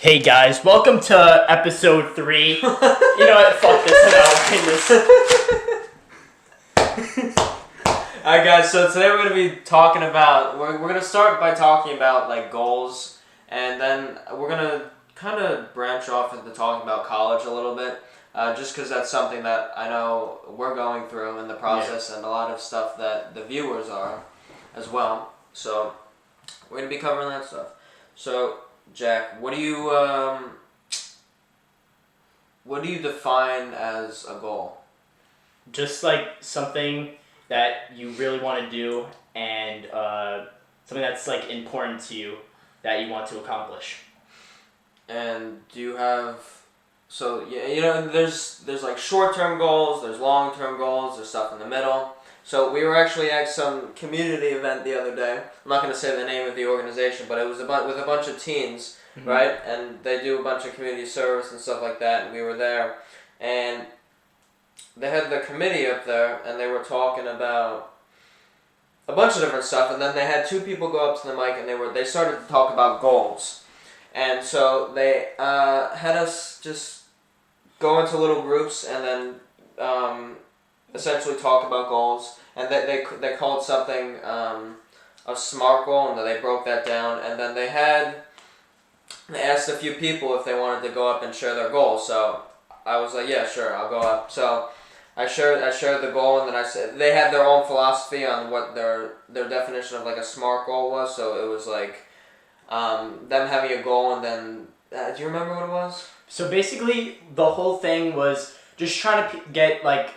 Hey guys, welcome to episode 3. You know what? Fuck this. Alright guys, so today we're going to be talking about, we're going to start by talking about like goals, and then we're going to kind of branch off into talking about college a little bit, just because that's something that I know we're going through in the process, and a lot of stuff that the viewers are as well. So we're going to be covering that stuff. So Jack, what do you define as a goal? Just like something that you really want to do and something that's like important to you that you want to accomplish. And do you have, so yeah, you know, there's like short-term goals, there's long-term goals, there's stuff in the middle. So we were actually at some community event the other day. I'm not going to say the name of the organization, but it was with a bunch of teens, mm-hmm. right? And they do a bunch of community service and stuff like that, and we were there. And they had the committee up there, and they were talking about a bunch of different stuff, and then they had two people go up to the mic, and they started to talk about goals. And so they had us just go into little groups and then essentially talk about goals. And they called something a SMART goal, and then they broke that down. And then they asked a few people if they wanted to go up and share their goals. So I was like, yeah, sure, I'll go up. So I shared the goal, and then I said they had their own philosophy on what their definition of like a SMART goal was. So it was like them having a goal, and then do you remember what it was? So basically, the whole thing was just trying to get like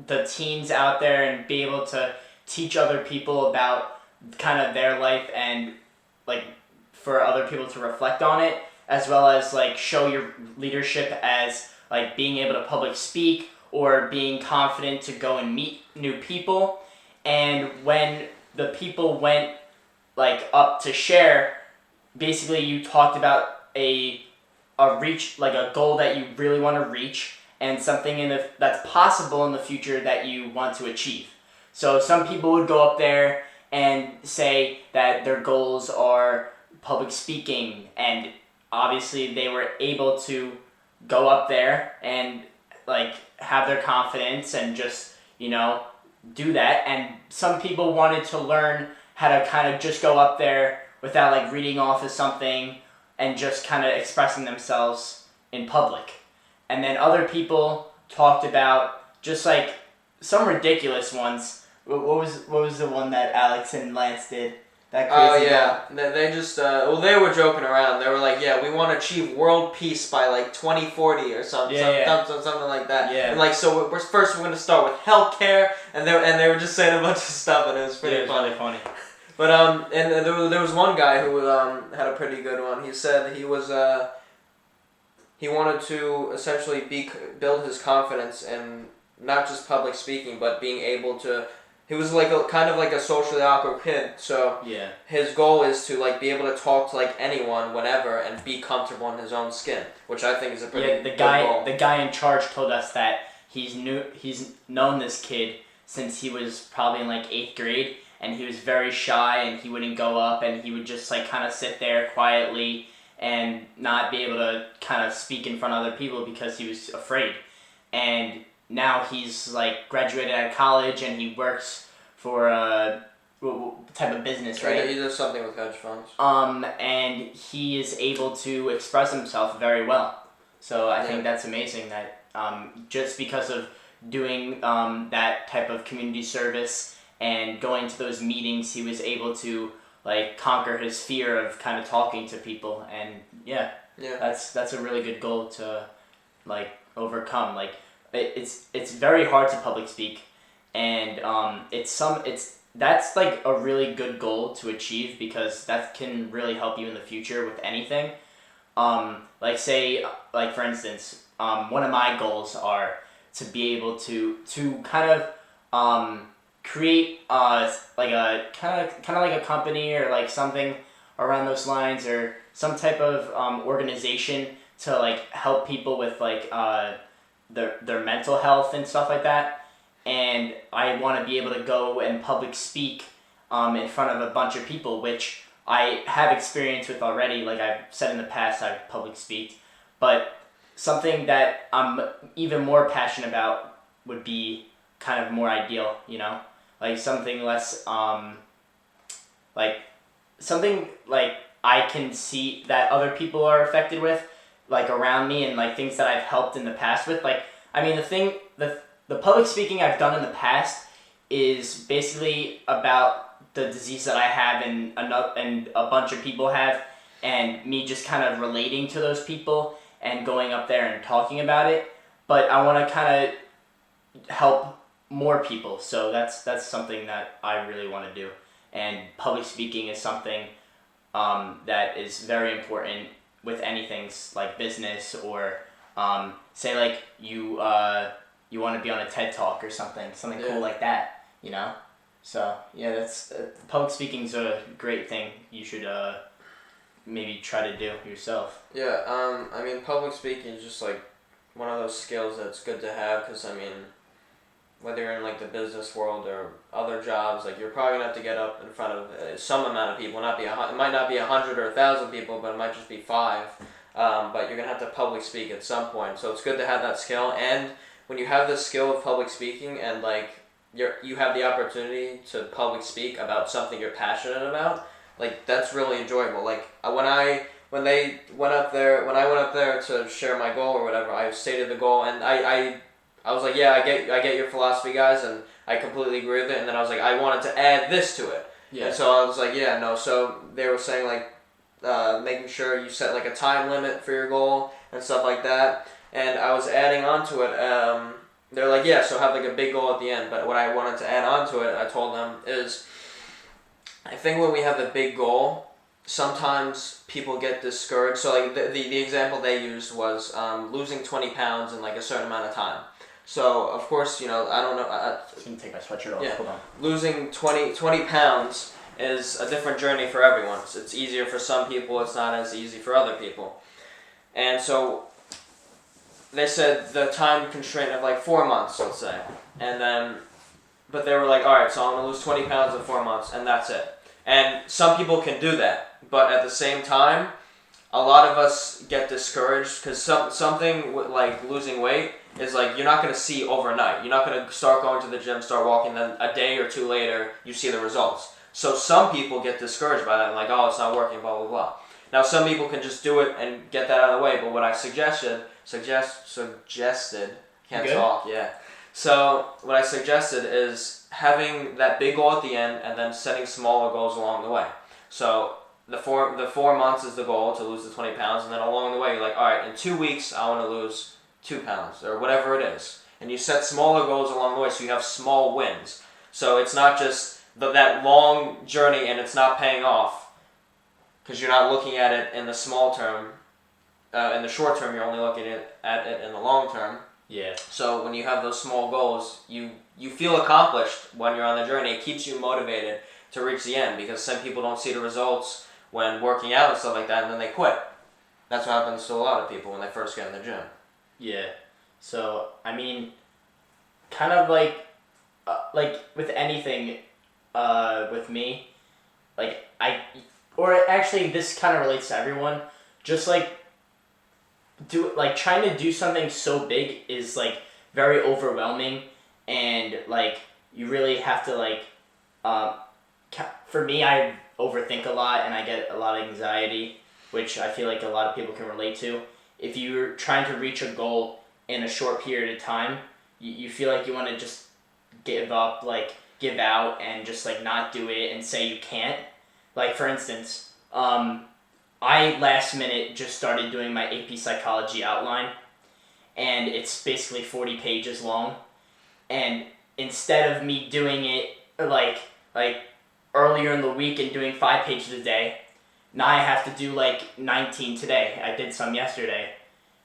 the teens out there and be able to teach other people about kind of their life and like for other people to reflect on it, as well as like show your leadership as like being able to public speak or being confident to go and meet new people. And when the people went like up to share, basically you talked about a reach, like a goal that you really want to reach and something that's possible in the future that you want to achieve. So some people would go up there and say that their goals are public speaking, and obviously they were able to go up there and like have their confidence and just, you know, do that. And some people wanted to learn how to kind of just go up there without like reading off of something and just kind of expressing themselves in public. And then other people talked about just like some ridiculous ones. What was the one that Alex and Lance did? That crazy. Oh yeah, they just they were joking around. They were like, yeah, we want to achieve world peace by like 2040 or something, something like that. Yeah. And like so, we're going to start with healthcare, and they were just saying a bunch of stuff, and it was pretty funny. Really funny. But and there was one guy who had a pretty good one. He said he wanted to essentially build his confidence in not just public speaking, but being able to. He was like kind of like a socially awkward kid, so yeah. His goal is to like be able to talk to like anyone, whenever, and be comfortable in his own skin, which I think is a pretty good goal. The guy in charge told us that he's known this kid since he was probably in like 8th grade, and he was very shy, and he wouldn't go up, and he would just like kind of sit there quietly and not be able to kind of speak in front of other people because he was afraid. And now he's like graduated out of college and he works for a type of business, right? He does something with hedge funds. And he is able to express himself very well. So I think that's amazing that just because of doing that type of community service and going to those meetings, he was able to like conquer his fear of kind of talking to people. And that's a really good goal to like overcome. Like it's very hard to public speak, and that's like a really good goal to achieve because that can really help you in the future with anything. Like say, like for instance, one of my goals are to be able to kind of create like a kind of like a company or like something around those lines, or some type of organization to like help people with like their mental health and stuff like that. And I want to be able to go and public speak in front of a bunch of people, which I have experience with already. Like I've said in the past, I've public speak, but something that I'm even more passionate about would be kind of more ideal, like something less, like something like I can see that other people are affected with, like around me, and like things that I've helped in the past with. Like, I mean, the public speaking I've done in the past is basically about the disease that I have and a bunch of people have, and me just kind of relating to those people and going up there and talking about it. But I want to kind of help more people, so that's something that I really want to do. And public speaking is something that is very important with anything like business or say like you want to be on a TED Talk or something cool like that, So yeah, that's public speaking's a great thing. You should maybe try to do yourself. Yeah, I mean, public speaking is just like one of those skills that's good to have, because I mean, whether you're in like the business world or other jobs, like you're probably gonna have to get up in front of some amount of people. It might not be 100 or 1,000 people, but it might just be 5. But you're gonna have to public speak at some point. So it's good to have that skill. And when you have the skill of public speaking and like you have the opportunity to public speak about something you're passionate about, like that's really enjoyable. Like when I went up there to share my goal or whatever, I stated the goal, and I was like, yeah, I get your philosophy, guys, and I completely agree with it. And then I was like, I wanted to add this to it. Yeah. And so I was like, yeah, no. So they were saying like, making sure you set like a time limit for your goal and stuff like that. And I was adding on to it. They're like, yeah, so have like a big goal at the end. But what I wanted to add on to it, I told them, is I think when we have a big goal, sometimes people get discouraged. So like the example they used was losing 20 pounds in like a certain amount of time. So, of course, I don't know. I'm going to take my sweatshirt off. Yeah. Hold on. Losing 20 pounds is a different journey for everyone. It's easier for some people. It's not as easy for other people. And so they said the time constraint of like 4 months, let's say. And then, but they were like, all right, so I'm going to lose 20 pounds in 4 months, and that's it. And some people can do that. But at the same time, a lot of us get discouraged because something like losing weight is like you're not going to see overnight. You're not going to start going to the gym, start walking, then a day or two later you see the results. So some people get discouraged by that and like, oh, it's not working, blah, blah, blah. Now some people can just do it and get that out of the way, but what I suggested, can't talk, yeah. So what I suggested is having that big goal at the end and then setting smaller goals along the way. So the 4 months is the goal to lose the 20 pounds, and then along the way you're like, all right, in 2 weeks I want to lose 2 pounds or whatever it is. And you set smaller goals along the way so you have small wins. So it's not just that long journey and it's not paying off because you're not looking at it in the small term. In the short term, you're only looking at it in the long term. Yeah. So when you have those small goals, you feel accomplished when you're on the journey. It keeps you motivated to reach the end, because some people don't see the results when working out and stuff like that, and then they quit. That's what happens to a lot of people when they first get in the gym. Yeah. So, I mean, kind of like with anything, with me, actually this kind of relates to everyone, just trying to do something so big is like very overwhelming, and like you really have to for me, I overthink a lot and I get a lot of anxiety, which I feel like a lot of people can relate to. If you're trying to reach a goal in a short period of time, you feel like you want to just give up, give out and just not do it and say you can't. Like for instance, I last minute just started doing my AP Psychology outline, and it's basically 40 pages long. And instead of me doing it like earlier in the week and doing 5 pages a day, now I have to do 19 today. I did some yesterday,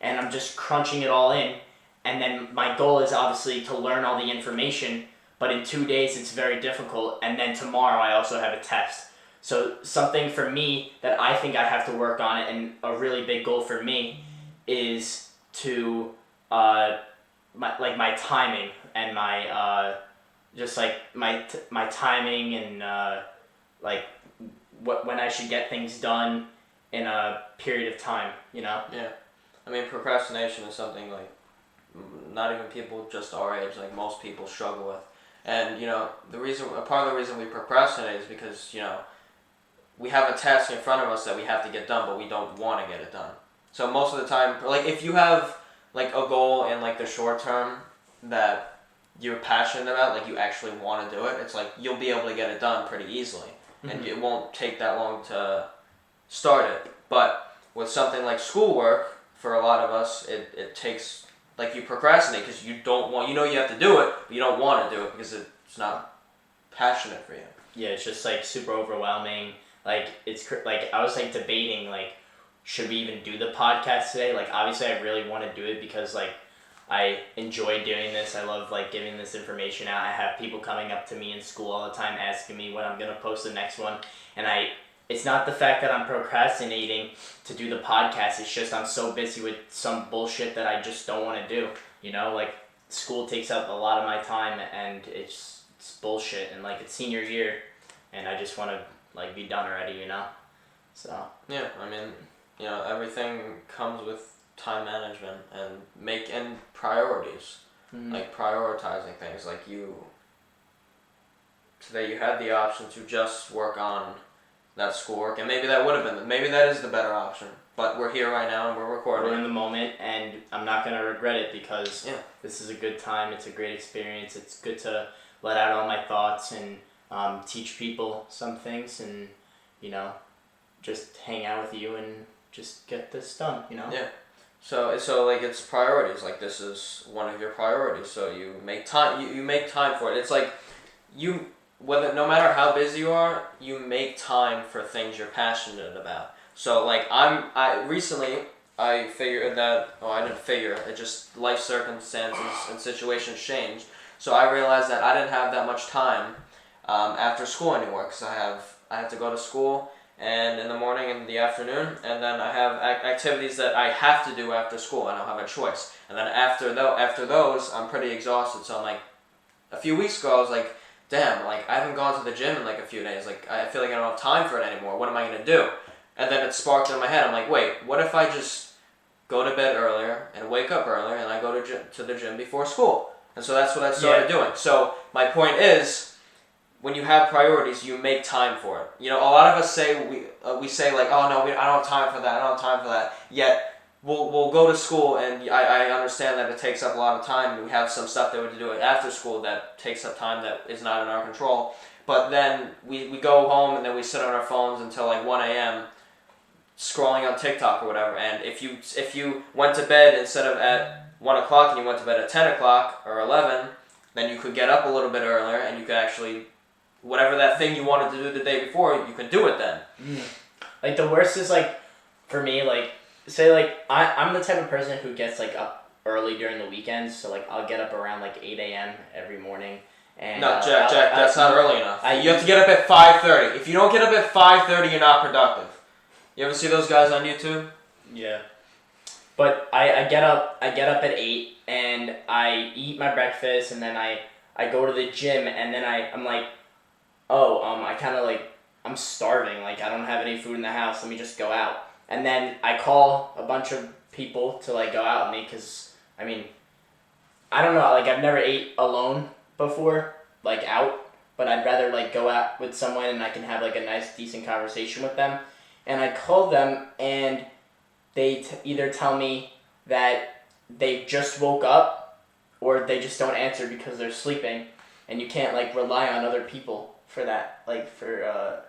and I'm just crunching it all in. And then my goal is obviously to learn all the information, but in 2 days it's very difficult. And then tomorrow I also have a test. So something for me that I think I have to work on, and a really big goal for me, is to my timing and my just my timing and when I should get things done in a period of time, you know? Yeah. I mean, procrastination is something like not even people just our age, like most people struggle with. And, you know, a part of the reason we procrastinate is because, you know, we have a task in front of us that we have to get done, but we don't want to get it done. So most of the time, like if you have like a goal in like the short term that you're passionate about, like you actually want to do it, it's like you'll be able to get it done pretty easily. And it won't take that long to start it. But with something like schoolwork, for a lot of us, it takes, like you procrastinate because you don't want, you know you have to do it, but you don't want to do it because it's not passionate for you. Yeah, it's just like super overwhelming. Like like I was like debating like should we even do the podcast today? Like obviously I really want to do it because like I enjoy doing this. I love like giving this information out. I have people coming up to me in school all the time asking me when I'm gonna post the next one, and it's not the fact that I'm procrastinating to do the podcast. It's just I'm so busy with some bullshit that I just don't want to do. You know, like school takes up a lot of my time, and it's bullshit. And like it's senior year, and I just want to like be done already. You know, so yeah. I mean, you know, everything comes with time management and priorities. Like prioritizing things. Like today you had the option to just work on that schoolwork, and maybe that is the better option, but we're here right now and we're recording. We're in the moment, and I'm not going to regret it because this is a good time. It's a great experience. It's good to let out all my thoughts and teach people some things, and you know, just hang out with you and just get this done, you know? Yeah. So like it's priorities. Like this is one of your priorities. So you make time. You make time for it. It's like no matter how busy you are, you make time for things you're passionate about. So like recently I figured that I didn't figure it. Just life circumstances and situations changed. So I realized that I didn't have that much time after school anymore because I have to go to school. And in the morning and the afternoon, and then I have activities that I have to do after school. I don't have a choice. And then after those, I'm pretty exhausted. So I'm like, a few weeks ago, I was like, damn, like I haven't gone to the gym in like a few days. Like I feel like I don't have time for it anymore. What am I gonna do? And then it sparked in my head. I'm like, wait, what if I just go to bed earlier and wake up earlier, and I go to the gym before school? And so that's what I started doing. So my point is, when you have priorities, you make time for it. You know, a lot of us say we say like, oh no, I don't have time for that. I don't have time for that. Yet we'll go to school, and I understand that it takes up a lot of time. We have some stuff that we have to do after school that takes up time that is not in our control. But then we go home, and then we sit on our phones until like 1 a.m. scrolling on TikTok or whatever. And if you went to bed instead of at 1 o'clock and you went to bed at 10 o'clock or 11, then you could get up a little bit earlier, and you could actually, whatever that thing you wanted to do the day before, you could do it then. Like the worst is like, for me, like, say like, I'm the type of person who gets like up early during the weekends, so like I'll get up around like 8 a.m. every morning. And, no, Jack, that's not early enough. You have to get up at 5:30. If you don't get up at 5:30, you're not productive. You ever see those guys on YouTube? Yeah. But I get up at 8, and I eat my breakfast, and then I go to the gym, and then I'm like, I kind of like, I'm starving, like I don't have any food in the house, let me just go out. And then I call a bunch of people to like go out with me, because, I mean, I don't know, like I've never ate alone before, like out, but I'd rather like go out with someone and I can have like a nice, decent conversation with them. And I call them, and they either tell me that they just woke up, or they just don't answer because they're sleeping, and you can't like rely on other people for that, like for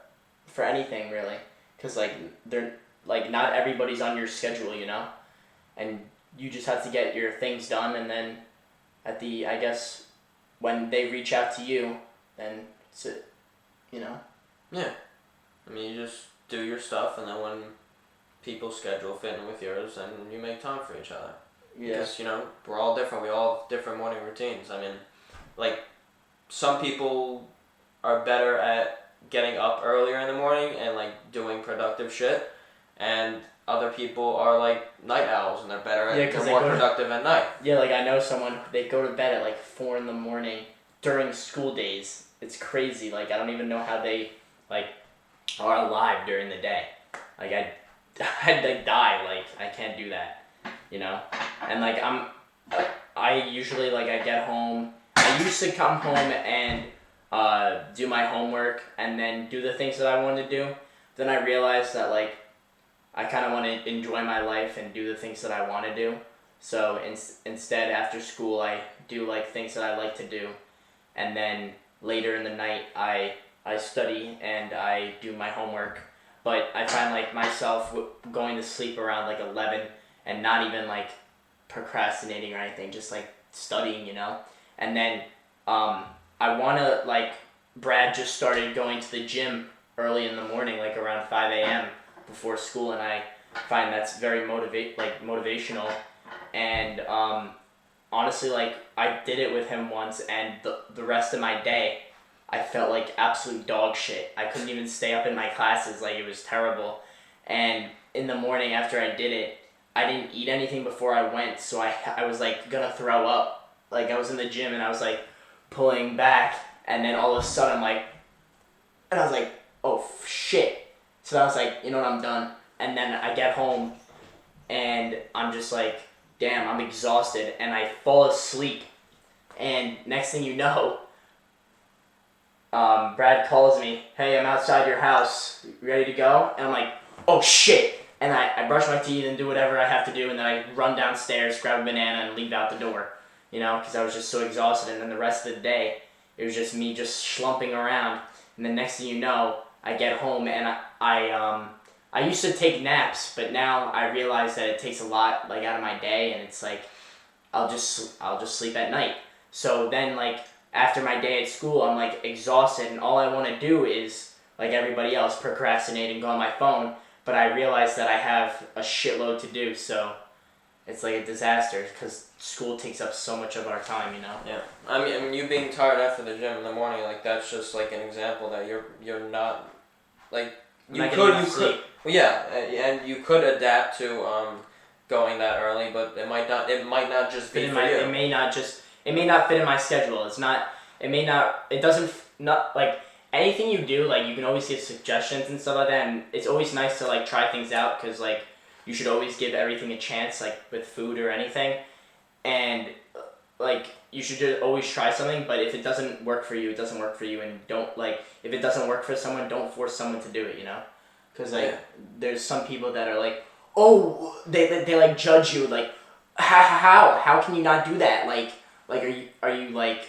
anything really, because like they're like not everybody's on your schedule, you know, and you just have to get your things done, and then I guess when they reach out to you, then it's it, you know. Yeah, I mean, you just do your stuff, and then when people's schedule fit in with yours, and you make time for each other. Yeah. Because, you know, we're all different. We all have different morning routines. I mean, like, some people are better at getting up earlier in the morning and, like, doing productive shit. And other people are, like, night owls, and they're better at, they're more productive at night. Yeah, like, I know someone, they go to bed at, like, 4 in the morning during school days. It's crazy. Like, I don't even know how they, like, are alive during the day. Like I'd like die. Like I can't do that, you know. And like I usually like I get home. I used to come home and do my homework and then do the things that I wanted to do. Then I realized that like I kind of want to enjoy my life and do the things that I want to do. So instead, after school, I do like things that I like to do, and then later in the night, I study and I do my homework. But I find like myself going to sleep around like 11 and not even like procrastinating or anything, just like studying, you know. And then I want to like Brad just started going to the gym early in the morning, like around 5 a.m. before school, and I find that's very motivational. And honestly, like I did it with him once, and the rest of my day, I felt like absolute dog shit. I couldn't even stay up in my classes, like it was terrible. And in the morning after I did it, I didn't eat anything before I went, so I was like gonna throw up. Like I was in the gym and I was like pulling back, and then all of a sudden and I was like, oh shit. So I was like, you know what, I'm done. And then I get home and I'm just like, damn, I'm exhausted, and I fall asleep. And next thing you know, Brad calls me, hey, I'm outside your house, you ready to go? And I'm like, oh shit. And I brush my teeth and do whatever I have to do, and then I run downstairs, grab a banana, and leave out the door, you know, because I was just so exhausted. And then the rest of the day, it was just me just slumping around. And then next thing you know, I get home and I used to take naps, but now I realize that it takes a lot like out of my day, and it's like I'll just sleep at night. So then like after my day at school, I'm like exhausted, and all I want to do is like everybody else procrastinate and go on my phone. But I realize that I have a shitload to do, so it's like a disaster because school takes up so much of our time, you know. Yeah, I mean, you being tired after the gym in the morning, like that's just like an example that you're not like you could well, yeah, and you could adapt to going that early, but it might not just be for you. It may not fit in my schedule. It doesn't not like anything you do, like you can always give suggestions and stuff like that, and it's always nice to like try things out because like you should always give everything a chance, like with food or anything, and like you should just always try something. But if it doesn't work for you, it doesn't work for you, and don't like if it doesn't work for someone, don't force someone to do it, you know, because like there's some people that are like, oh, they like judge you, like how can you not do that, like are you like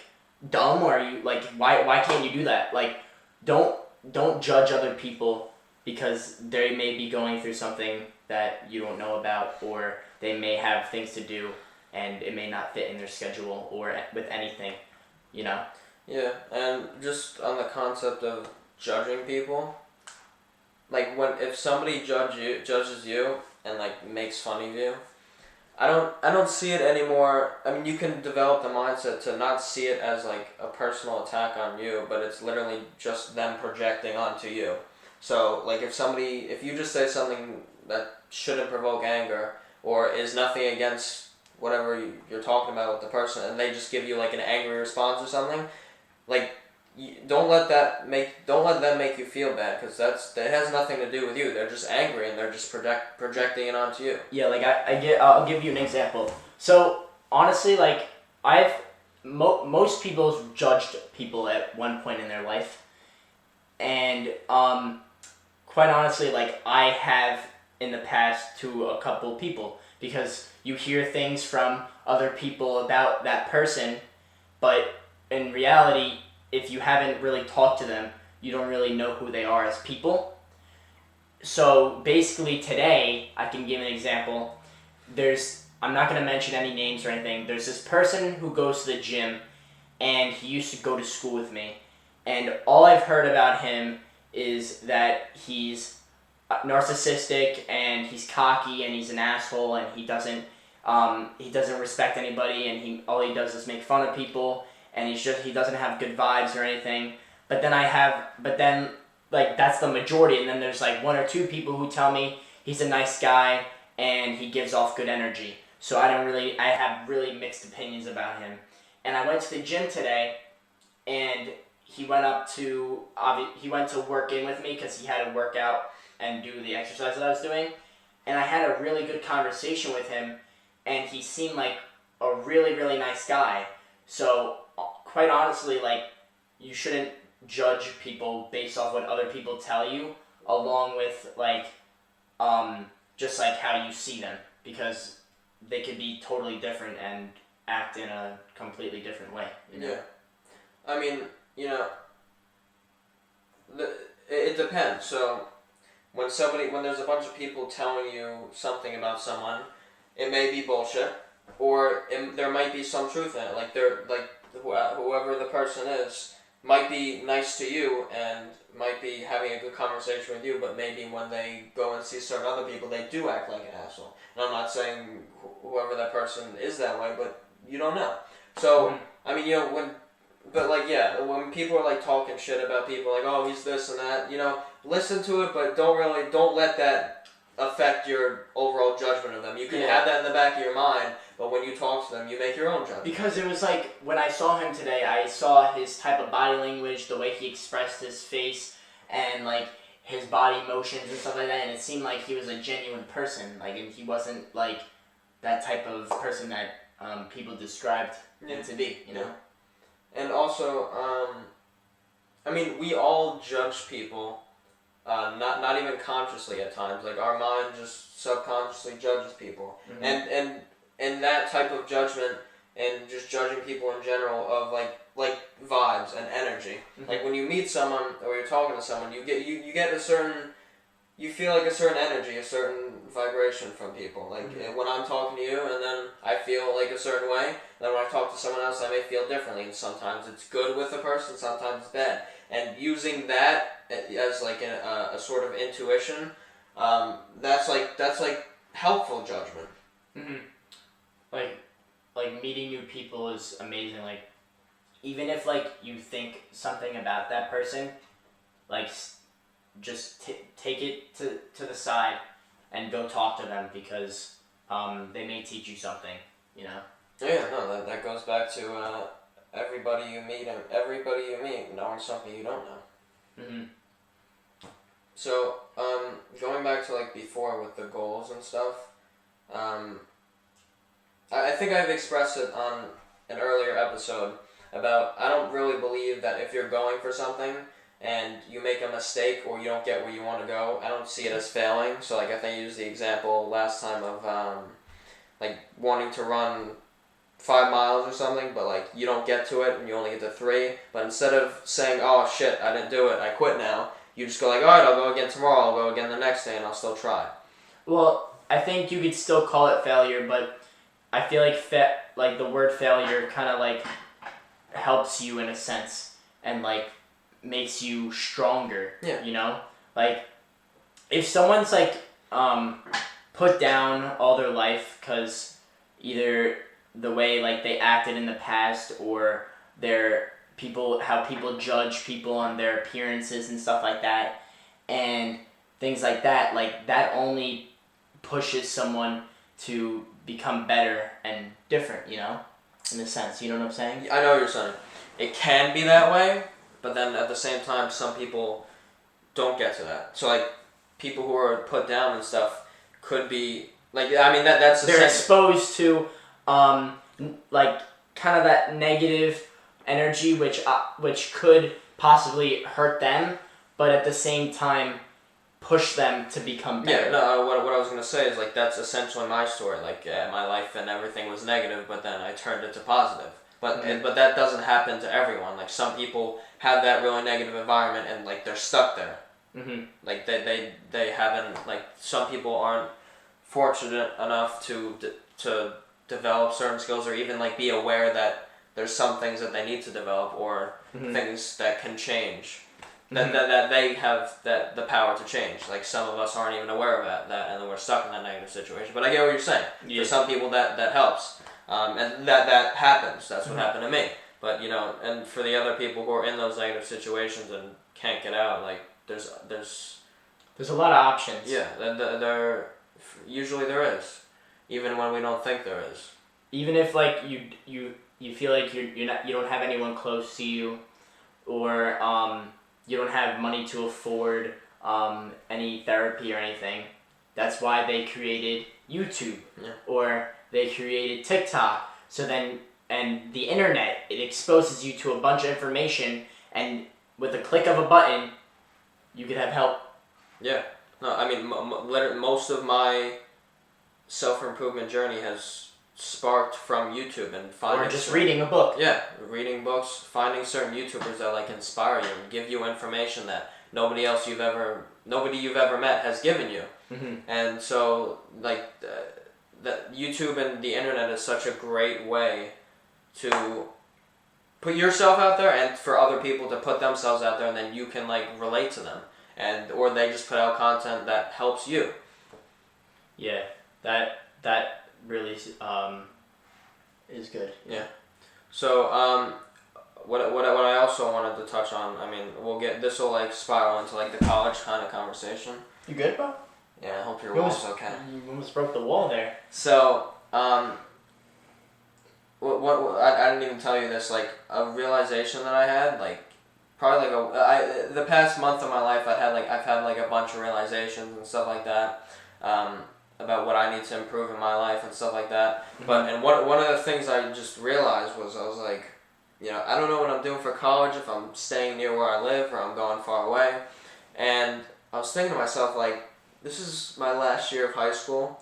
dumb, or are you like why can't you do that, like don't judge other people because they may be going through something that you don't know about, or they may have things to do and it may not fit in their schedule or with anything, you know. Yeah, and just on the concept of judging people, like if somebody judges you and like makes fun of you, I don't see it anymore. I mean, you can develop the mindset to not see it as like a personal attack on you, but it's literally just them projecting onto you. So like if you just say something that shouldn't provoke anger or is nothing against whatever you're talking about with the person, and they just give you like an angry response or something, like don't let them make you feel bad, because that has nothing to do with you. They're just angry and they're just projecting it onto you. Yeah, like I'll give you an example. So honestly, like most people judged people at one point in their life, and quite honestly, like I have in the past to a couple people, because you hear things from other people about that person, but in reality, if you haven't really talked to them, you don't really know who they are as people. So basically today, I can give an example. I'm not going to mention any names or anything. There's this person who goes to the gym, and he used to go to school with me. And all I've heard about him is that he's narcissistic, and he's cocky, and he's an asshole, and he doesn't respect anybody, and all he does is make fun of people, and he doesn't have good vibes or anything. But then like that's the majority, and then there's like one or two people who tell me he's a nice guy and he gives off good energy. So I have really mixed opinions about him. And I went to the gym today, and he went to work in with me because he had to work out and do the exercise that I was doing, and I had a really good conversation with him, and he seemed like a really, really nice guy. So quite honestly, like, you shouldn't judge people based off what other people tell you, along with like just like how you see them, because they could be totally different and act in a completely different way. You know? Yeah. I mean, it depends. So when there's a bunch of people telling you something about someone, it may be bullshit, or there might be some truth in it. Like whoever the person is might be nice to you and might be having a good conversation with you, but maybe when they go and see certain other people, they do act like an asshole. And I'm not saying whoever that person is that way, but you don't know. So I mean, when people are like talking shit about people, like, oh, he's this and that, listen to it, but don't let that affect your overall judgment of them. You can have that in the back of your mind, but when you talk to them, you make your own judgment. Because it was like, when I saw him today, I saw his type of body language, the way he expressed his face, and like his body motions and stuff like that, and it seemed like he was a genuine person, like, and he wasn't like that type of person that people described him to be, And also, I mean, we all judge people, not even consciously at times. Like, our mind just subconsciously judges people. Mm-hmm. And that type of judgment and just judging people in general of like vibes and energy. Mm-hmm. Like when you meet someone or you're talking to someone, you get a certain, you feel like a certain energy, a certain vibration from people. Like when I'm talking to you, and then I feel like a certain way. Then when I talk to someone else, I may feel differently. And sometimes it's good with a person, sometimes it's bad. And using that as like a sort of intuition, that's like helpful judgment. Mm-hmm. Like meeting new people is amazing. Like, even if like you think something about that person, like just take it to the side and go talk to them, because they may teach you something, Yeah, no, that goes back to everybody you meet knowing something you don't know. Mm-hmm. So, going back to like before with the goals and stuff, I think I've expressed it on an earlier episode about, I don't really believe that if you're going for something and you make a mistake or you don't get where you want to go, I don't see it as failing. So like I think I used the example last time of like wanting to run 5 miles or something, but like you don't get to it and you only get to 3. But instead of saying, oh shit, I didn't do it, I quit now, you just go like, alright, I'll go again tomorrow, I'll go again the next day, and I'll still try. Well, I think you could still call it failure, but I feel like the word failure kind of like helps you in a sense, and like makes you stronger. Yeah. Like if someone's like put down all their life because either the way like they acted in the past, or how people judge people on their appearances and stuff like that, and things like that, like that only pushes someone to become better and different, in a sense. You know what I'm saying? I know what you're saying. It can be that way, but then at the same time, some people don't get to that. So like people who are put down and stuff could be like, I mean that's the they're exposed to like kind of that negative energy, which could possibly hurt them, but at the same time push them to become better. Yeah, no, what I was going to say is like that's essentially my story. Like my life and everything was negative, but then I turned it to positive. But but that doesn't happen to everyone. Like some people have that really negative environment and like they're stuck there. Mm-hmm. Like they haven't, like some people aren't fortunate enough to develop certain skills, or even like be aware that there's some things that they need to develop, or things that can change. That they have the power to change. Like some of us aren't even aware of that, and then we're stuck in that negative situation. But I get what you're saying. Yeah. For some people that helps, and that happens. That's what happened to me. But and for the other people who are in those negative situations and can't get out, like there's a lot of options. Yeah, there usually there is, even when we don't think there is. Even if like you feel like you don't have anyone close to you, or you don't have money to afford any therapy or anything. That's why they created YouTube, or they created TikTok. So then, and the internet, it exposes you to a bunch of information, and with a click of a button, you could have help. Yeah. No, I mean, most of my self-improvement journey has sparked from YouTube and finding. Or just reading a book. Yeah, reading books, finding certain YouTubers that like inspire you and give you information that nobody you've ever met has given you. Mm-hmm. And so like that YouTube and the internet is such a great way to put yourself out there and for other people to put themselves out there, and then you can like relate to them, and or they just put out content that helps you. Yeah, that really is good. Yeah. So what I also wanted to touch on, I mean, this will like spiral into like the college kind of conversation. You good, bro? Yeah, I hope your wall's okay. You almost broke the wall there. So what I didn't even tell you this, like a realization that I had, like probably like the past month of my life I've had like a bunch of realizations and stuff like that. About what I need to improve in my life and stuff like that. Mm-hmm. But and one of the things I just realized was I was like, I don't know what I'm doing for college, if I'm staying near where I live or I'm going far away. And I was thinking to myself, like, this is my last year of high school,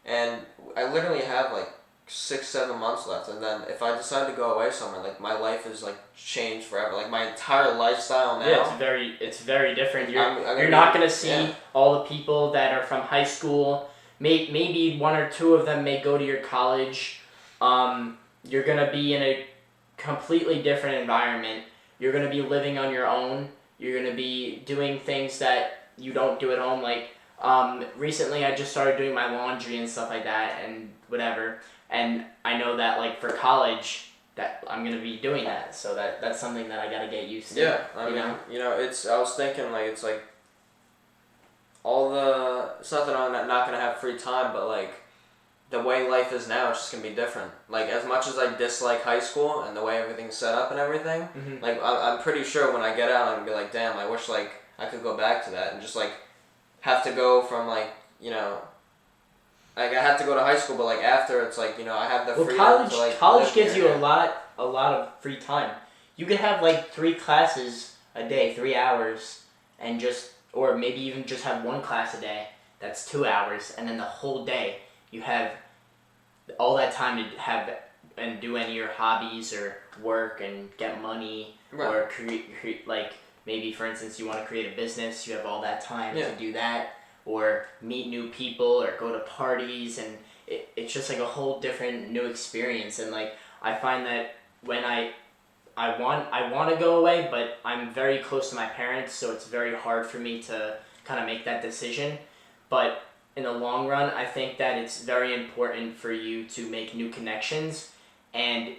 and I literally have like 6-7 months left, and then if I decide to go away somewhere, like my life is like changed forever. Like my entire lifestyle now. Yeah, it's very different. You're not gonna see all the people that are from high school. Maybe one or two of them may go to your college. You're gonna be in a completely different environment. You're gonna be living on your own. You're gonna be doing things that you don't do at home. Like recently, I just started doing my laundry and stuff like that, and whatever. And I know that like for college, that I'm gonna be doing that. So that's something that I gotta get used to. Yeah, I mean, I was thinking like it's like. It's not that I'm not gonna have free time, but like the way life is now, it's just gonna be different. Like as much as I dislike high school and the way everything's set up and everything, Mm-hmm. like I'm pretty sure when I get out, I'm gonna be like, damn, I wish like I could go back to that and just like have to go from like like I have to go to high school, but like after it's like I have the freedom to like college gives you a lot of free time. You could have like 3 classes a day, 3 hours, and or maybe even just have 1 class a day. That's 2 hours, and then the whole day you have all that time to have and do any of your hobbies or work and get money, right. Or create like maybe for instance you want to create a business. You have all that time to do that, or meet new people or go to parties, and it's just like a whole different new experience. And like I find that when I want to go away, but I'm very close to my parents, so it's very hard for me to kind of make that decision. But in the long run, I think that it's very important for you to make new connections, and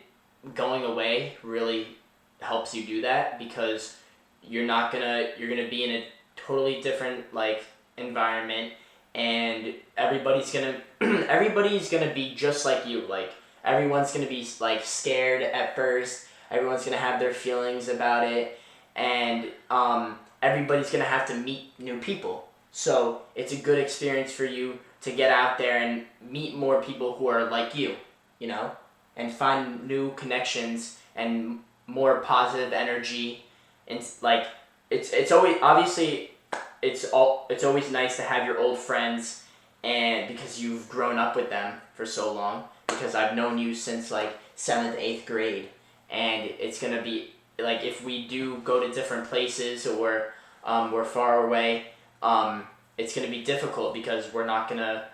going away really helps you do that, because you're gonna be in a totally different like environment, and everybody's gonna be just like you. Like everyone's gonna be like scared at first. Everyone's gonna have their feelings about it, and everybody's gonna have to meet new people. So it's a good experience for you to get out there and meet more people who are like you, and find new connections and more positive energy. And like it's always obviously it's always nice to have your old friends, and because you've grown up with them for so long. Because I've known you since like 7th, 8th grade. And it's going to be, like, if we do go to different places or we're far away, it's going to be difficult because we're not going to,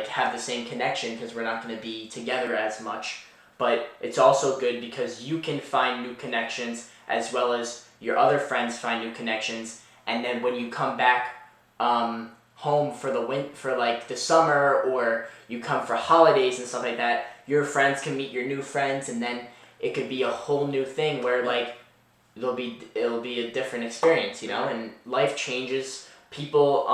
have the same connection, because we're not going to be together as much. But it's also good because you can find new connections as well as your other friends find new connections. And then when you come back home for the summer, or you come for holidays and stuff like that, your friends can meet your new friends, and then it could be a whole new thing where like it'll be a different experience, and life changes. People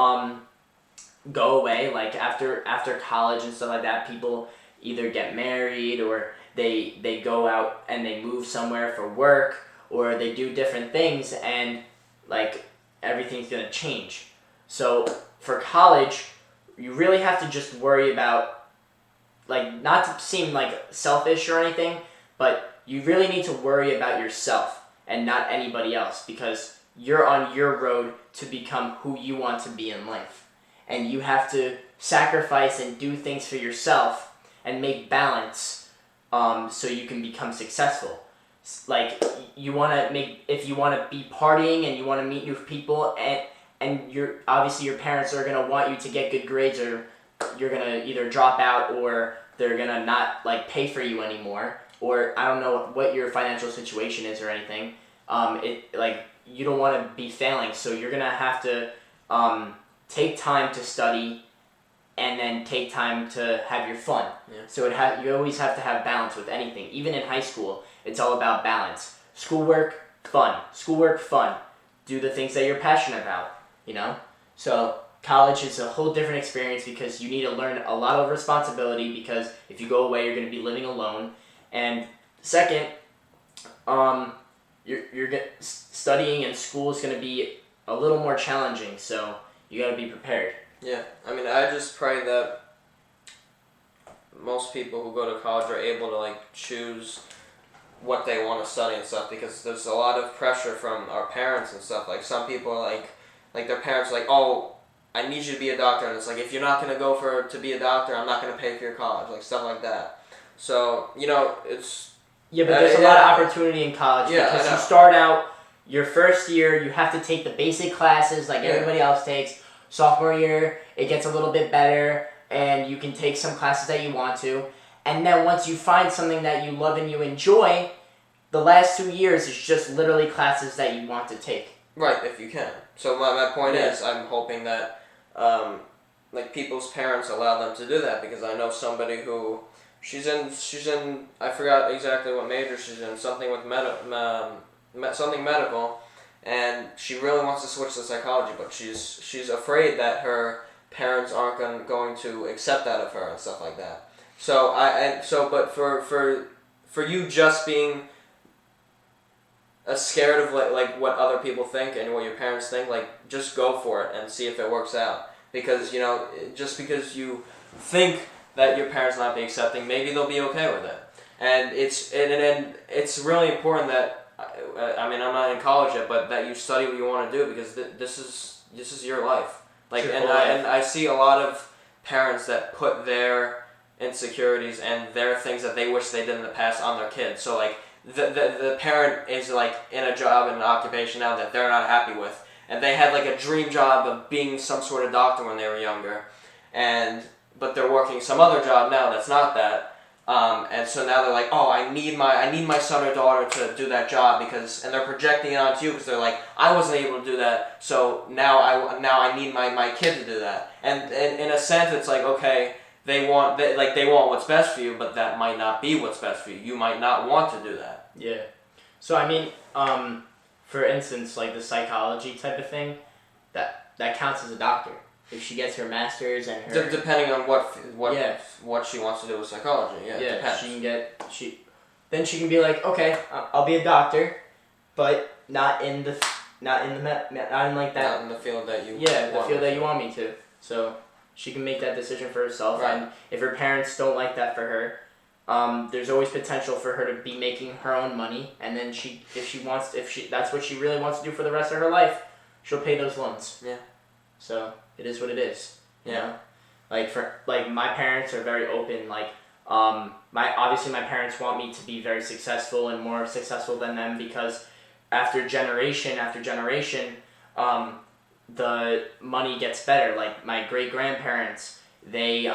go away, like after college and stuff like that. People either get married, or they go out and they move somewhere for work, or they do different things, and like everything's gonna change. So for college, you really have to just worry about, like, not to seem like selfish or anything, but you really need to worry about yourself and not anybody else, because you're on your road to become who you want to be in life. And you have to sacrifice and do things for yourself and make balance, so you can become successful. Like, you want to make, if you want to be partying and you want to meet new people, and you're obviously your parents are going to want you to get good grades, or you're going to either drop out, or they're going to not like pay for you anymore, or I don't know what your financial situation is or anything. You don't want to be failing, so you're going to have to take time to study and then take time to have your fun. Yeah. So you always have to have balance with anything. Even in high school, it's all about balance. Schoolwork, fun. Schoolwork, fun. Do the things that you're passionate about, you know? So college is a whole different experience, because you need to learn a lot of responsibility, because if you go away, you're going to be living alone. And second, studying in school is going to be a little more challenging, so you got to be prepared. Yeah, I mean, I just pray that most people who go to college are able to like choose what they want to study and stuff, because there's a lot of pressure from our parents and stuff. Like, some people are like their parents are like, oh, I need you to be a doctor, and it's like, if you're not gonna go to be a doctor, I'm not gonna pay for your college, like stuff like that. So it's but there's a lot of opportunity in college, because you start out your first year, you have to take the basic classes like everybody else takes. Sophomore year, it gets a little bit better, and you can take some classes that you want to. And then once you find something that you love and you enjoy, the last 2 years is just literally classes that you want to take. Right, if you can. So my point is, I'm hoping that like people's parents allow them to do that, because I know somebody who she's in I forgot exactly what major she's in, something with something medical, and she really wants to switch to psychology, but she's afraid that her parents aren't going to accept that of her and stuff like that. So but for you just being scared of like what other people think and what your parents think, like, just go for it and see if it works out. Because, just because you think that your parents not be accepting, maybe they'll be okay with it. And it's really important that, I mean, I'm not in college yet, but that you study what you want to do, because this is your life. Like, and I see a lot of parents that put their insecurities and their things that they wish they did in the past on their kids. So like, the parent is like in a job and an occupation now that they're not happy with, and they had like a dream job of being some sort of doctor when they were younger, but they're working some other job now that's not that. And so now they're like, oh, I need my son or daughter to do that job, and they're projecting it onto you, because they're like, I wasn't able to do that, so now I need my kid to do that. And in a sense, it's like, okay, they want what's best for you, but that might not be what's best for you. You might not want to do that. Yeah. So I mean, for instance, like the psychology type of thing, that counts as a doctor. If she gets her master's and her depending on what she wants to do with psychology, depends. Then she can be like, okay, I'll be a doctor, but not in like that. Not in the field that you that you want me to. So she can make that decision for herself, right. And if her parents don't like that for her, there's always potential for her to be making her own money, and then if that's what she really wants to do for the rest of her life, she'll pay those loans. Yeah. So it is what it is. You know? Like my parents are very open. Like obviously my parents want me to be very successful and more successful than them, because after generation after generation, the money gets better. Like my great grandparents, they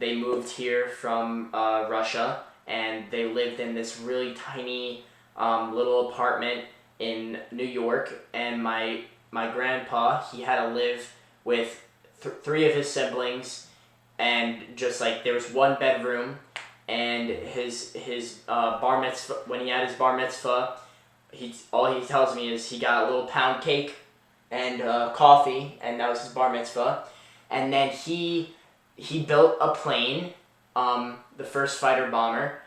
moved here from Russia, and they lived in this really tiny little apartment in New York, and my grandpa, he had to live with three of his siblings, and just like there was one bedroom, and his bar mitzvah, when he had his bar mitzvah, all he tells me is he got a little pound cake and coffee, and that was his bar mitzvah. And then he built a plane, the first fighter bomber,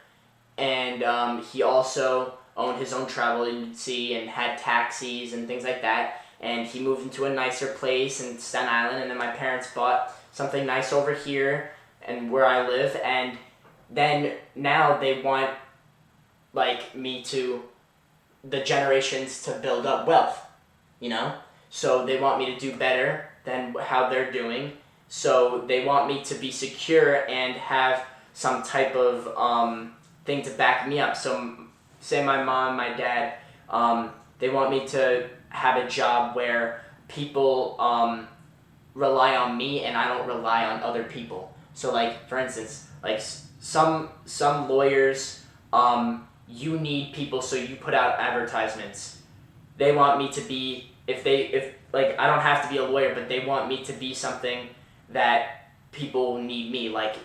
and he also owned his own travel agency and had taxis and things like that. And he moved into a nicer place in Staten Island, and then my parents bought something nice over here and where I live, and then now they want like me to the generations to build up wealth, you know? So they want me to do better than how they're doing. So they want me to be secure and have some type of thing to back me up. So say my mom, my dad, they want me to have a job where people rely on me and I don't rely on other people. So like, for instance, like some lawyers, you need people, so you put out advertisements. They want me to be, if like, I don't have to be a lawyer, but they want me to be something that people need me. Like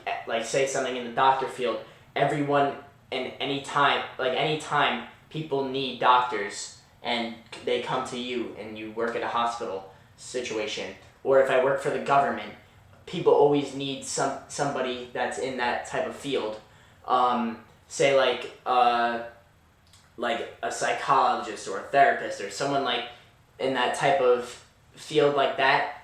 say something in the doctor field, everyone and anytime people need doctors and they come to you and you work at a hospital situation. Or if I work for the government, people always need somebody that's in that type of field. Say like a psychologist or a therapist or someone like in that type of field like that.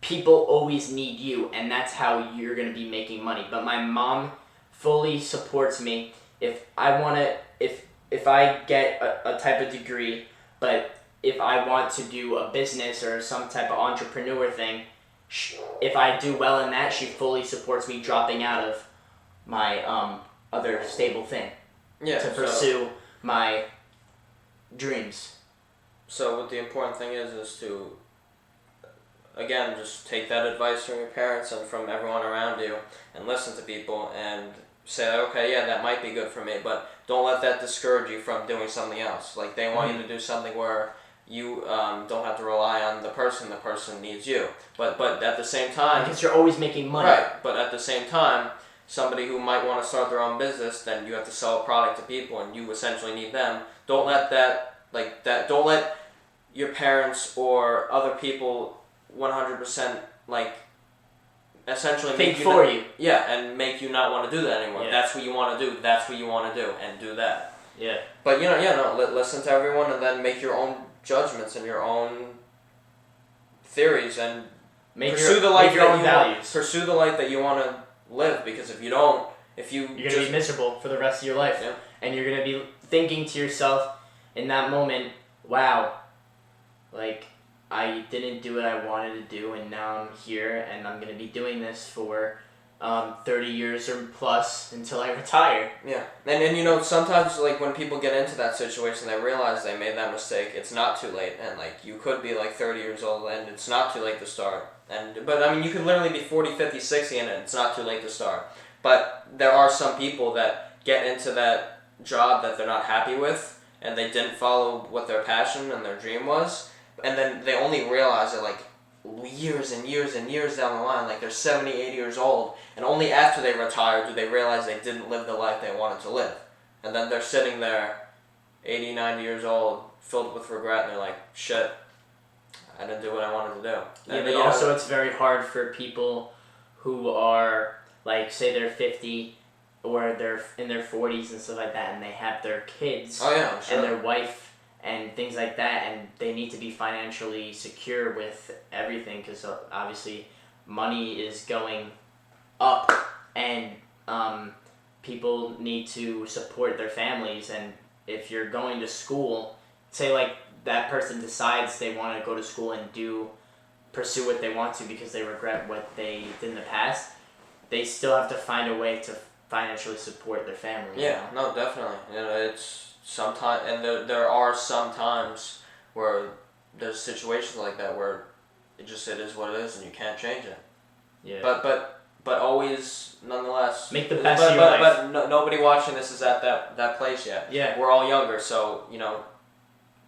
People always need you, and that's how you're gonna be making money. But my mom fully supports me if I wanna if I get a type of degree, but if I want to do a business or some type of entrepreneur thing, if I do well in that, she fully supports me dropping out of my other stable thing to pursue my dreams. So what the important thing is to, again, just take that advice from your parents and from everyone around you and listen to people and say, okay, yeah, that might be good for me, but don't let that discourage you from doing something else. Like, they want you to do something where you don't have to rely on the person needs you. But at the same time... Because you're always making money. Right, but at the same time, somebody who might want to start their own business, then you have to sell a product to people and you essentially need them. Don't let don't let your parents or other people 100% essentially think for you. Yeah, and make you not want to do that anymore. Yeah. That's what you want to do. That's what you want to do, and do that. Yeah. But listen to everyone, and then make your own judgments and your own theories, and pursue the life that you want to live. Because if you don't, you're gonna be miserable for the rest of your life, yeah. And you're gonna be thinking to yourself in that moment, "Wow, like I didn't do what I wanted to do, and now I'm here, and I'm gonna be doing this for 30 years or plus until I retire." Yeah, and sometimes when people get into that situation, they realize they made that mistake. It's not too late, and you could be 30 years old, and it's not too late to start. But I mean, you could literally be 40, 50, 60, and it's not too late to start. But there are some people that get into that job that they're not happy with, and they didn't follow what their passion and their dream was, and then they only realize it years and years and years down the line, they're 70, 80 years old, and only after they retire do they realize they didn't live the life they wanted to live. And then they're sitting there 80, 90 years old, filled with regret, and they're like, shit, I didn't do what I wanted to do. Yeah, but also it's very hard for people who are, say they're 50 or they're in their 40s and stuff like that, and they have their kids and their wife and things like that, and they need to be financially secure with everything, because obviously money is going up, and people need to support their families. And if you're going to school, say that person decides they want to go to school and pursue what they want to because they regret what they did in the past, they still have to find a way to financially support their family. Yeah, no, definitely. It's sometimes, and there are some times where there's situations like that where it is what it is and you can't change it. Yeah. But always, nonetheless, make the best of your life. But nobody watching this is at that place yet. Yeah. We're all younger, so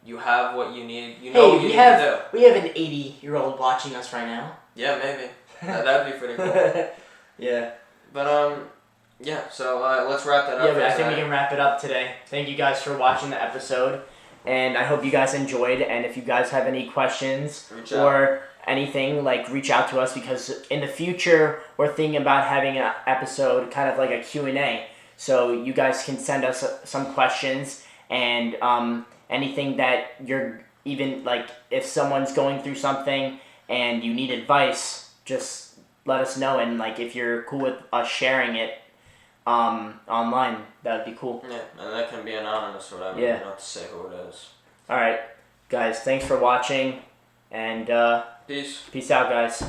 you have what you need. You know what you need to do. We have an 80-year-old watching us right now. Yeah, maybe. That'd be pretty cool. Yeah. But yeah. So let's wrap that up. Yeah, but I think we can wrap it up today. Thank you guys for watching the episode, and I hope you guys enjoyed. And if you guys have any questions or anything, reach out to us, because in the future we're thinking about having an episode kind of like a Q&A. So you guys can send us some questions, and anything that you're even like if someone's going through something and you need advice, just let us know, and like if you're cool with us sharing it online, that would be cool. Yeah, and that can be anonymous or whatever. Yeah. You don't have to say who it is. All right, guys, thanks for watching, and Peace. peace out, guys.